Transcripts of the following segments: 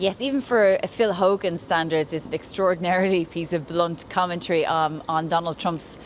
Yes, even for Phil Hogan standards, it's an extraordinarily piece of blunt commentary on Donald Trump's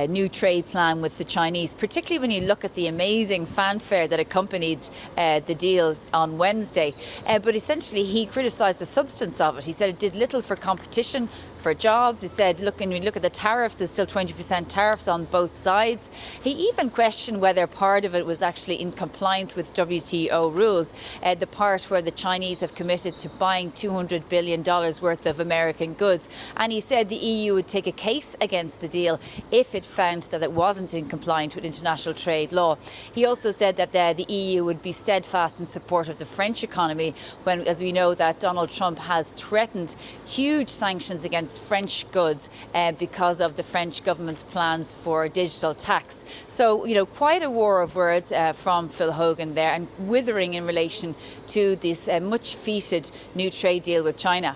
new trade plan with the Chinese, particularly when you look at the amazing fanfare that accompanied the deal on Wednesday. But essentially, he criticised the substance of it. He said it did little for competition, for jobs. He said, look, when we look at the tariffs, there's still 20% tariffs on both sides. He even questioned whether part of it was actually in compliance with WTO rules, the part where the Chinese have committed to buying $200 billion worth of American goods. And he said the EU would take a case against the deal if it found that it wasn't in compliance with international trade law. He also said that the EU would be steadfast in support of the French economy when, as we know, that Donald Trump has threatened huge sanctions against French goods because of the French government's plans for a digital tax. So, quite a war of words from Phil Hogan there, and withering in relation to this much-feted new trade deal with China.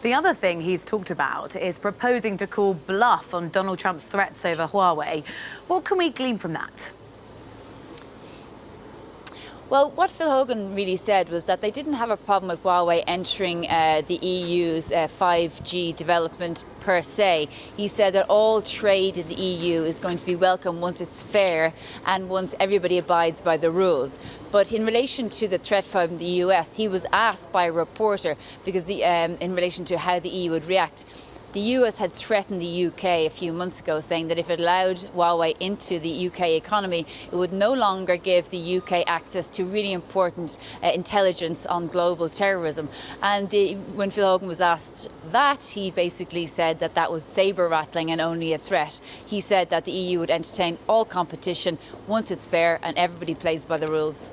The other thing he's talked about is proposing to call bluff on Donald Trump's threats over Huawei. What can we glean from that? Well, what Phil Hogan really said was that they didn't have a problem with Huawei entering the EU's 5G development per se. He said that all trade in the EU is going to be welcome once it's fair and once everybody abides by the rules. But in relation to the threat from the US, he was asked by a reporter because in relation to how the EU would react. The US had threatened the UK a few months ago, saying that if it allowed Huawei into the UK economy, it would no longer give the UK access to really important intelligence on global terrorism. And when Phil Hogan was asked that, he basically said that that was saber-rattling and only a threat. He said that the EU would entertain all competition once it's fair and everybody plays by the rules.